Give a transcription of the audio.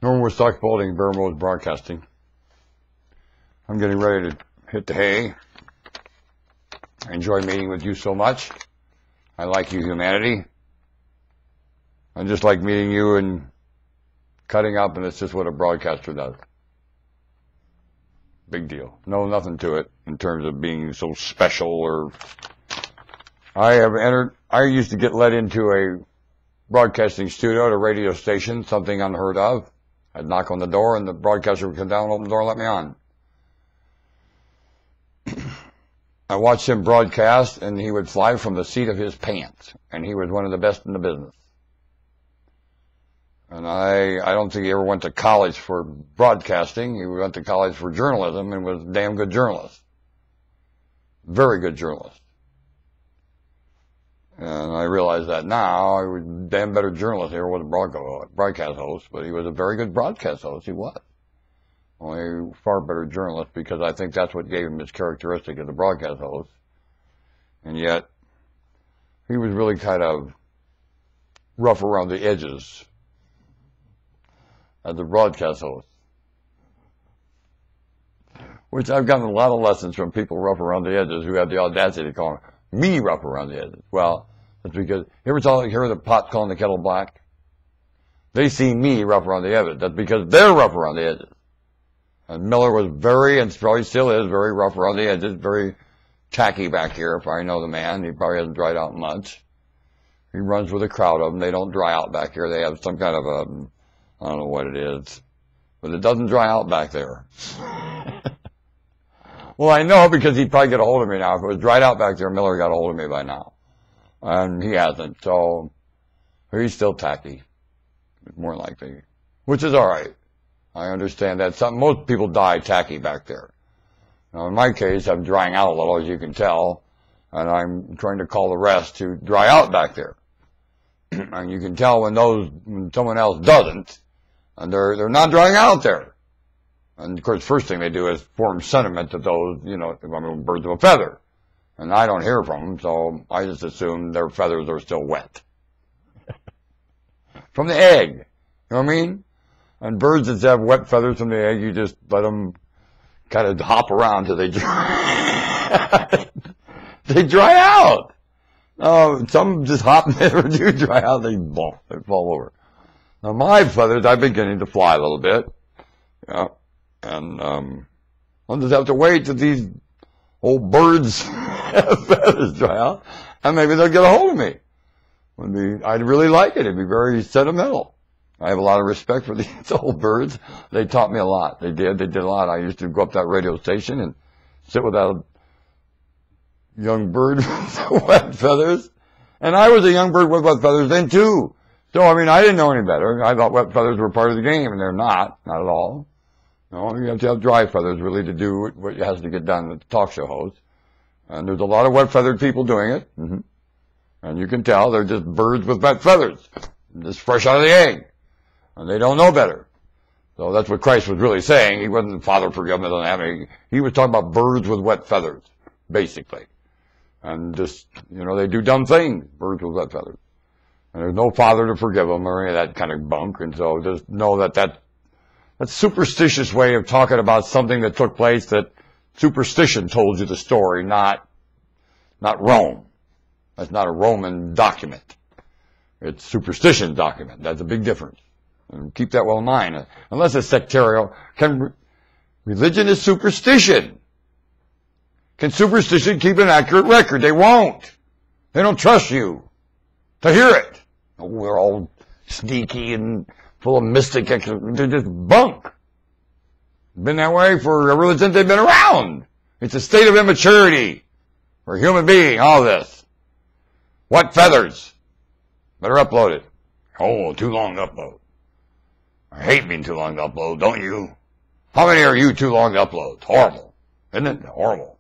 Norman Woodstock Balding, Barrel Broadcasting. I'm getting ready to hit the hay. I enjoy meeting with you so much. I like you, humanity. I just like meeting you and cutting up, and it's just what a broadcaster does. Big deal. No, nothing to it in terms of being so special or... I used to get let into a broadcasting studio at a radio station, something unheard of. I'd knock on the door, and the broadcaster would come down, open the door, and let me on. I watched him broadcast, and he would fly from the seat of his pants, and he was one of the best in the business. And I don't think he ever went to college for broadcasting. He went to college for journalism and was a damn good journalist. Very good journalist. And I realize that now. He was a damn better journalist than he was a broadcast host, but he was a very good broadcast host. He was. Only far better journalist, because I think that's what gave him his characteristic as a broadcast host. And yet, he was really kind of rough around the edges as a broadcast host. Which I've gotten a lot of lessons from people rough around the edges who have the audacity to call me rough around the edges. Well, that's because, you ever hear the pot calling the kettle black? They see me rough around the edges. That's because they're rough around the edges. And Miller was very, and probably still is, very rough around the edges, very tacky back here, if I know the man. He probably hasn't dried out much. He runs with a crowd of them. They don't dry out back here. They have some kind of a, I don't know what it is, but it doesn't dry out back there. Well, I know, because he'd probably get a hold of me now. If it was dried out back there, Miller got a hold of me by now. And he hasn't, so he's still tacky, more likely, which is all right. I understand that. Most people die tacky back there. Now, in my case, I'm drying out a little, as you can tell, and I'm trying to call the rest to dry out back there. And you can tell when someone else doesn't, and they're not drying out there. And of course, first thing they do is form sentiment that those, birds of a feather. And I don't hear from them, so I just assume their feathers are still wet. From the egg. You know what I mean? And birds that have wet feathers from the egg, you just let them kind of hop around till they dry. They dry out. Some just hop and never do dry out. They fall over. Now my feathers, I've been beginning to fly a little bit. Yeah. And I'll just have to wait till these old birds' feathers dry out, and maybe they'll get a hold of me. I'd really like it. It'd be very sentimental. I have a lot of respect for these old birds. They taught me a lot. They did a lot. I used to go up that radio station and sit with that young bird with wet feathers. And I was a young bird with wet feathers then, too. So, I didn't know any better. I thought wet feathers were part of the game, and they're not at all. No, you have to have dry feathers, really, to do what has to get done with the talk show host. And there's a lot of wet-feathered people doing it. Mm-hmm. And you can tell they're just birds with wet feathers, just fresh out of the egg. And they don't know better. So that's what Christ was really saying. He wasn't, Father, forgive me. He was talking about birds with wet feathers, basically. And just, they do dumb things, birds with wet feathers. And there's no Father to forgive them or any of that kind of bunk. And so just know that's superstitious way of talking about something that took place, that superstition told you the story, not Rome. That's not a Roman document. It's superstition document. That's a big difference. And keep that well in mind. Unless it's sectarial, religion is superstition. Can superstition keep an accurate record? They won't. They don't trust you to hear it. Oh, we're all sneaky and full of mystic, they're just bunk. Been that way for ever since they've been around. It's a state of immaturity for a human being, all this. What feathers? Better upload it. Oh, too long to upload. I hate being too long to upload, don't you? How many are you too long to upload? It's horrible. Isn't it? Horrible.